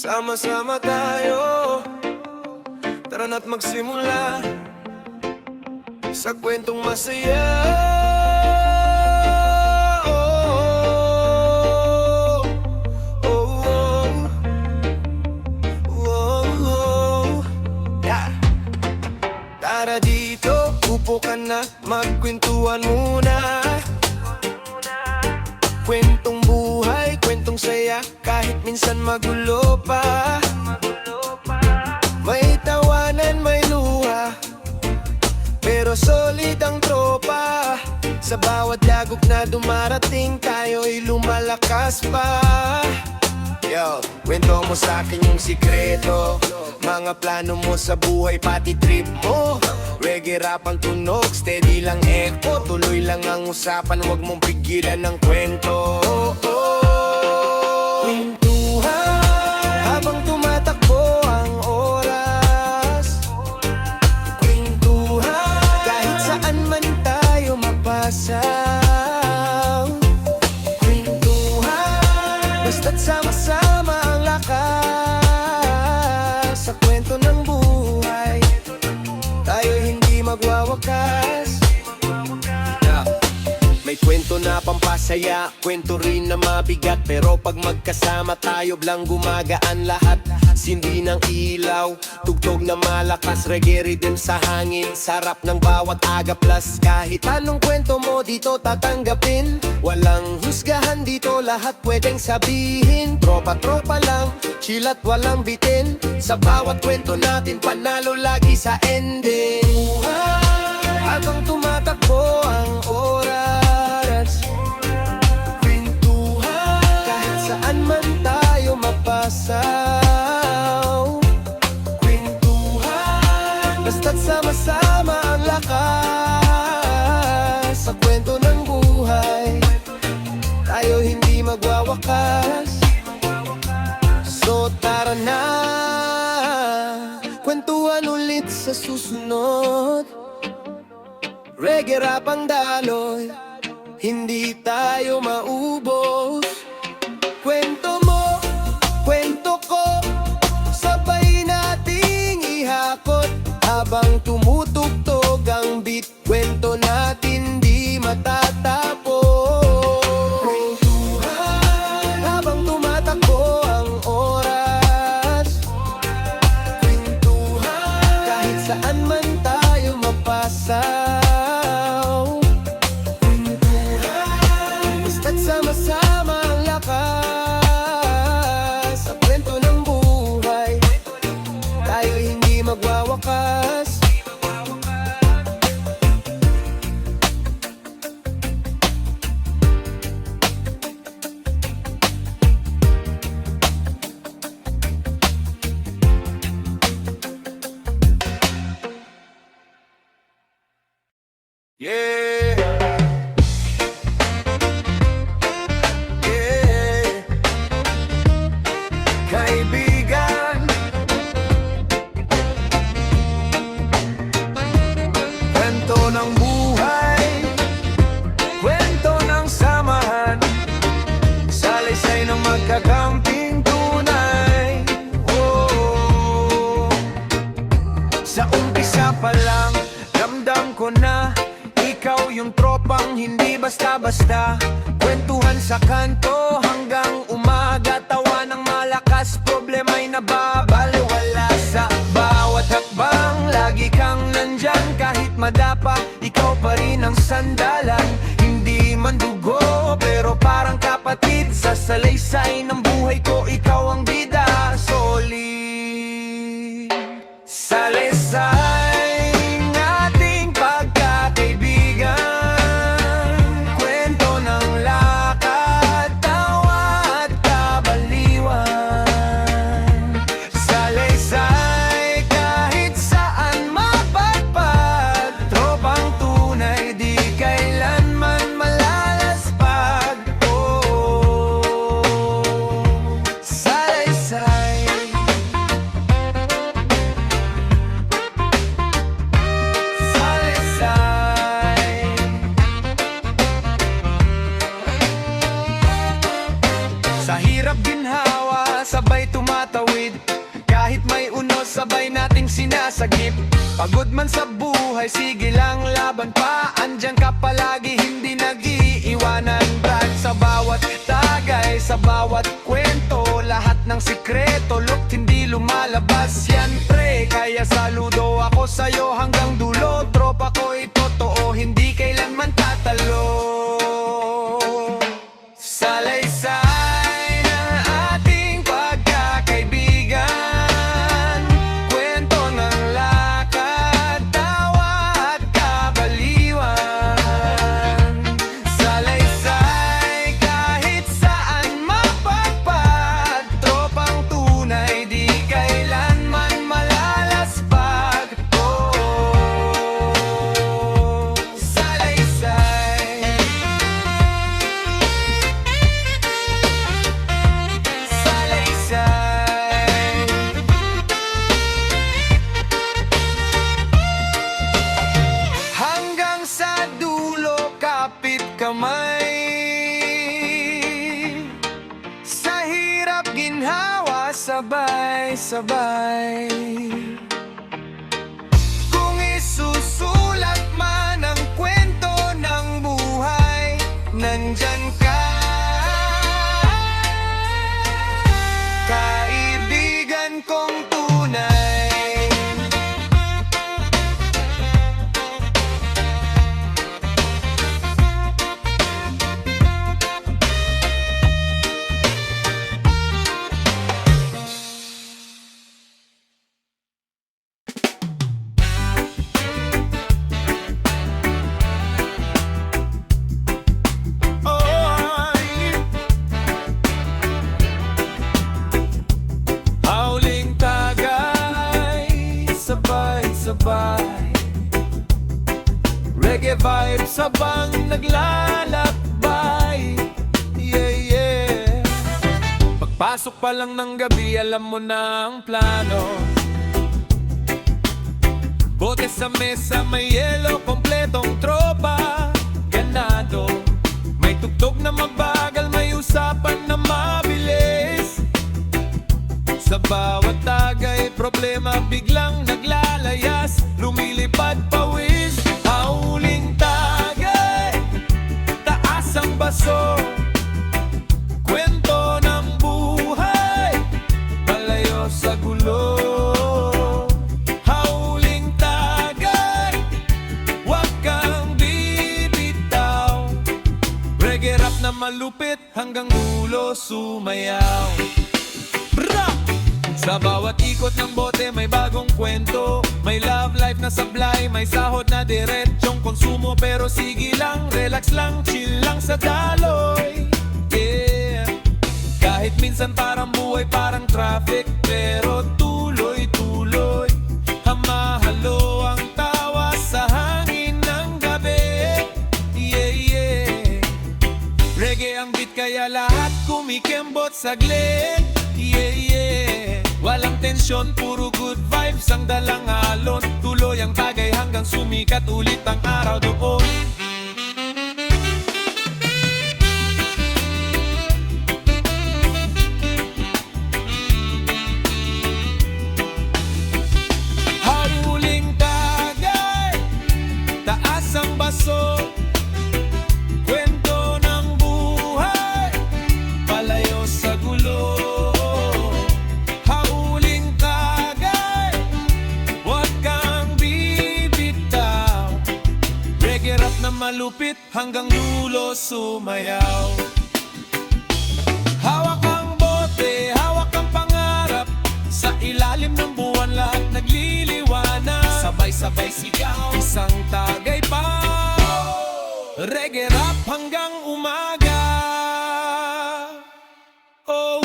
Sama-sama tayo, tara na't magsimula sa kwentong masaya. Oh, oh, oh, oh. Yeah. Tara dito, upo ka na, magkwentuhan muna. Kwentong buhay, kwentong saya, kahit minsan magulo pa. May tawanan, may luha, pero solid ang tropa. Sa bawat lagok na dumarating, tayo'y lumalakas pa. Yo, kwento mo sa'kin yung sikreto, mga plano mo sa buhay, pati trip mo. Reggae rap ang tunog, steady lang echo. Tuloy lang ang usapan, wag mong pigilan ng kwento. Kwentuhan habang tumatakbo ang oras. Kwentuhan kahit saan man tayo mapasaw. Kwentuhan basta't sama-sama ang lakas. Sa kwento ng buhay tayo hindi magwawakas. May kwento na pampasaya, kwento rin na mabigat, pero pag magkasama tayo blang gumagaan lahat. Sindi ng ilaw, tugtog na malakas, reggae rhythm sa hangin, sarap ng bawat agaplas. Kahit anong kwento mo dito tatanggapin, walang husgahan dito, lahat pwedeng sabihin. Tropa-tropa lang, chill at walang bitin, sa bawat kwento natin panalo lagi sa ending. Habang tumatakbo ang oras, kwentuhan kahit saan man tayo mapasaw. Kwentuhan basta't sama-sama ang lakas. Sa kwento ng buhay tayo hindi magwawakas. So tara na, kwentuhan ulit sa susunod. Reggae rap ang daloy, hindi tayo maubos. Kwento mo, kwento ko, sabay nating ihakot. Habang tumutugtog ang beat, kwento natin di matatapos. Kwentuhan habang tumatakbo ang oras. Kwentuhan kahit saan man tayo mapasaw. Sama-sama ang lakas. Sa kwento ng buhay tayo hindi magwawakas. Yeah. Kaibigan, kwento ng buhay, kwento ng samahan, salaysay ng magkakamping tunay. Oh, sa umpisa pa lang, ramdam ko na ikaw yung tropang hindi basta-basta. Kwentuhan sa kanto hanggang umaga, tawa ng malakas, problema'y nababaliwala. Sa bawat hakbang, lagi kang nandyan, kahit madapa, ikaw pa rin ang sandalan. Hindi man dugo, pero parang kapatid, sa salaysay ng buhay ko, ikaw ang bida. Solid salaysay ating pagkakaibigan, kwento ng lakad, tawa at kabaliwan. Salaysay kahit saan mapadpad, tropang tunay di kailanman malalaspag. Oh, salaysay. Sa hirap ginhawa, sabay tumatawid. Kahit may unos, sabay nating sinasagip. Pagod man sa buhay, sige lang laban pa. Andyan ka palagi, hindi nag-iiwanan. Brad, sa bawat tagay, sa bawat kwento, lahat ng sikreto, look, hindi lumalabas yan pre. Kaya saludo ako sa'yo hanggang dulo. Tropa ko'y totoo, hindi kailanman tatalo. Salaysay ng ating pagkakaibigan, kwento ng lakad, tawa at kabaliwan. Salaysay kahit saan mapagpag, tropang tunay di kailanman malalaspag. Oh, salaysay. Hanggang sa dulo, kapit kamay. Sa hirap ginhawa, sabay-sabay. Kung isusulat man ang kwento ng buhay, nandyan ka. Kaibigan kong tunay. Hauling tagay, sabay-sabay. Reggae vibes habang naglalakbay. Yeah, yeah. Pagpasok pa lang ng gabi, alam mo na ang plano. Bote sa mesa, may yelo, kompletong tropa. Ganado, may tugtog na mabagal, may usapan na mabilis. Sa bawat tagay, problema biglang naglalayas. Lumilipad pawis, hauling tagay, taas ang baso. Kwento ng buhay, malayo sa gulo. Hauling tagay, wag kang bibitaw. Reggae rap na malupit, hanggang dulo sumayaw. Bra! Sa bawat ikot ng bote may bagong kwento. May love life na sablay, may sahod na diretsong konsumo. Pero sige lang, relax lang, chill lang sa daloy. Yeah. Kahit minsan parang buhay parang traffic, pero tuloy-tuloy. Hamahalo ang tawa sa hangin ng gabi. Yeah, yeah. Reggae ang beat kaya lahat kumikembot saglit. Yeah, yeah. Walang tensyon, puro good vibes ang dalang alon. Tuloy ang bagay hanggang sumikat ulit ang araw doon. Haruling tagay, taas ang baso. Kwento ng buhay, palayo sa gulo. Malupit hanggang dulo sumayaw. Hawak ang bote, hawak ang pangarap. Sa ilalim ng buwan lahat nagliliwanag. Sabay-sabay sigaw, isang tagay pa. Reggae rap hanggang umaga. Oh,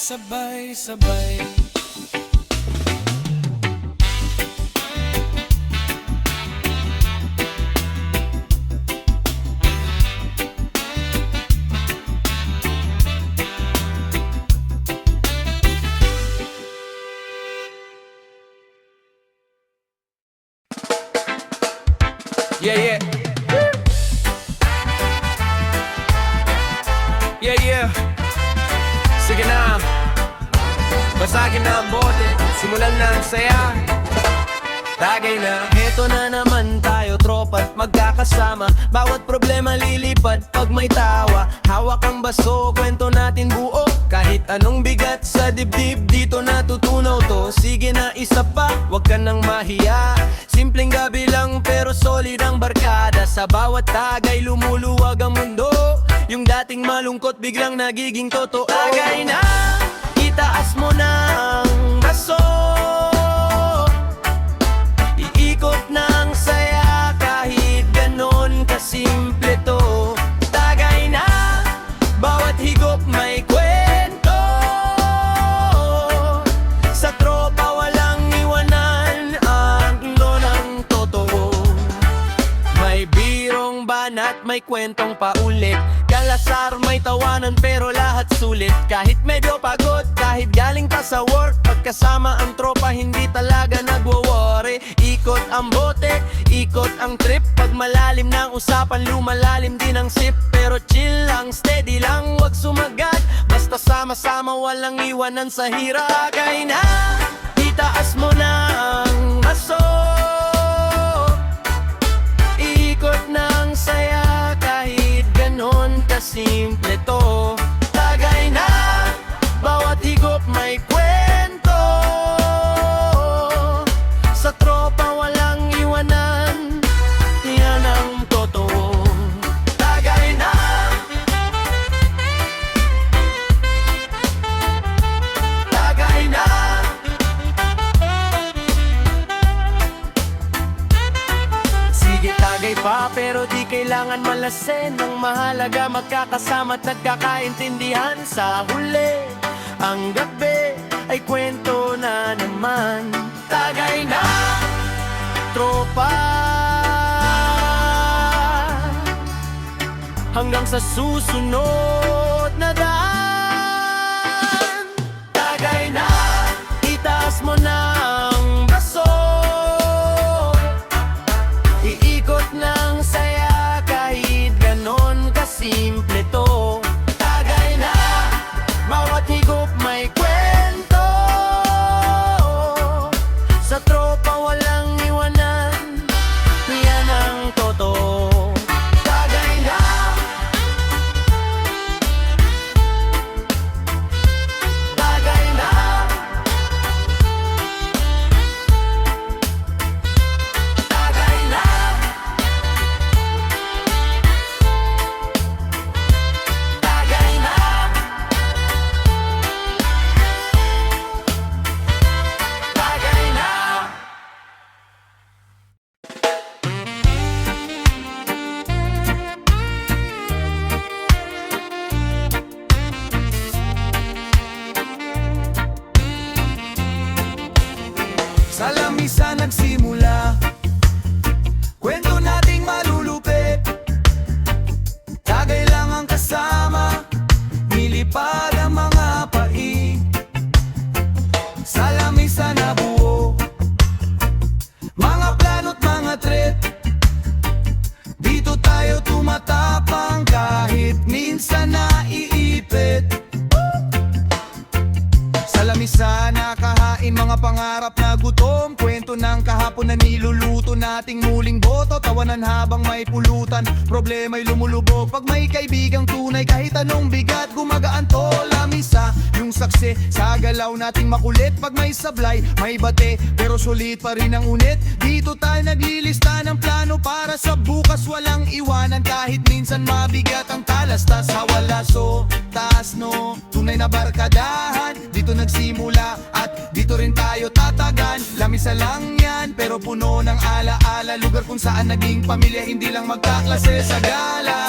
sabay-sabay. Yeah, yeah. Yeah, yeah. Sige na. Basagin na ang bote. Simulan na ang saya. Tagay na. Heto na naman tayo, tropa't magkakasama. Bawat problema lilipat pag may tawa. Hawak ang baso, kwento natin buo. Kahit anong bigat sa dibdib, dito natutunaw to. Sige na, isa pa, wag ka nang mahiya. Simpleng gabi lang pero solid ang barkada. Sa bawat tagay lumuluwag ang mundo. Yung dating malungkot biglang nagiging totoo. Tagay na, itaas mo na ang baso. Iikot ng saya kahit ganon kasimple to. Tagay na, bawat higop may kwento. Sa tropa walang iwanan ang lo ng totoo. May birong banat, may kwentong paulit. Kalasar may tawanan pero lahat sulit. Kahit medyo pagod, kahit galing pa sa work, pagkasama ang tropa hindi talaga nagwo-worry. Ikot ang bote, ikot ang trip. Pag malalim ng usapan, lumalalim din ang sip. Pero chill lang, steady lang, wag sumagat. Basta sama-sama, walang iwanan sa hirap. Kaya na, itaas mo na ang baso. Ikot ng saya kahit ganon kasimple to. Tagay na, bawat higop may kwento. Sa tropa walang iwanan, yan ang totoo. Tagay na, tagay na. Sige tagay pa pero di kailangan malasin. Ang mahalaga magkakasama at nagkakaintindihan. Sa huli, ang gabi ay kwento na naman. Tagay na, tropa. Hanggang sa susunod na daan. Tagay na, itaas mo na ang baso. Iikot ng saya kahit ganon kasimple to. Tagay na, bawat higop may kwento. Sa tropa walang iwanan, yan ang totoo. Tagay na, tagay na, tagay na, tagay na, tagay na. Sa lamisa nagsimula, kwento nating malulupit. Tagay lang ang kasama, nilipad ang mga pait. Sa lamisa nabuo, mga plano't mga trip. Dito tayo tumatapang kahit minsan naiipit. Sa lamisa nakahain mga pangarap na gutom. Kwento ng kahapon na niluluto nating muling boto. Tawanan habang may pulutan, problema'y lumulubog. Pag may kaibigang tunay kahit anong bigat, gumagaan to. Lamisa yung saksi sa galaw nating makulit. Pag may sablay, may bate, pero sulit pa rin ang unit. Dito tayo naglilista ng plano para sa bukas walang iwanan. Kahit minsan mabigat ang talastas, hawalaso, taas no, tunay na barkadahan. Dito nagsimula at dito rin tayo tatagan. Lamisa lang yan pero puno ng alaala. Lugar kung saan naging pamilya, hindi lang magkaklase sa gala.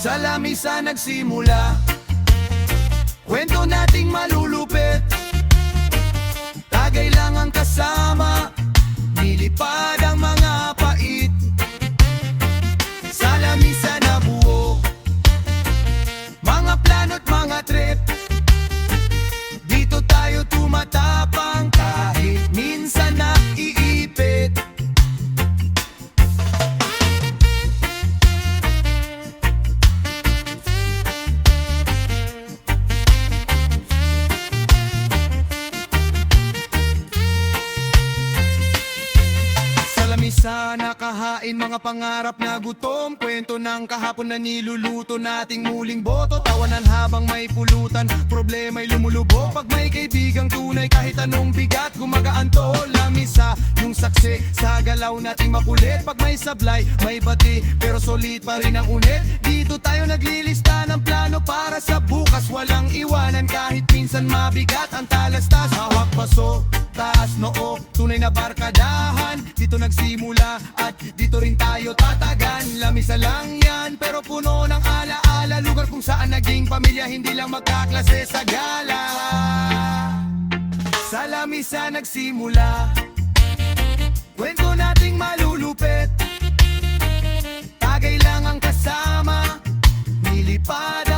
Sa lamisa nagsimula, kwento nating malulupit. Tagay lang ang kasama, nilipad ang mga pait. Sa lamisa nabuo, mga plano't mga trip. Dito tayo tumatapang kahit minsan naiipit. lamisa, nakahain mga pangarap na gutom. Kwento ng kahapon na niluluto nating muling boto. Tawanan habang may pulutan, problema'y lumulubog. Pag may kaibigang tunay kahit anong bigat, gumagaan to. Lamisa, yung saksi sa galaw nating makulit. Pag may sablay, may bati, pero solid pa rin ang unit. Dito tayo naglilista ng plano para sa bukas. Walang iwanan kahit minsan mabigat ang talastas. Hawak paso, taas noo, tunay na barkadahan. Dito nagsimula at dito rin tayo tatagan. Lamisa lang yan pero puno ng alaala. Lugar kung saan naging pamilya, hindi lang magkaklase sa gala. Sa lamisa nagsimula, kwento nating malulupit. Tagay lang ang kasama, nilipad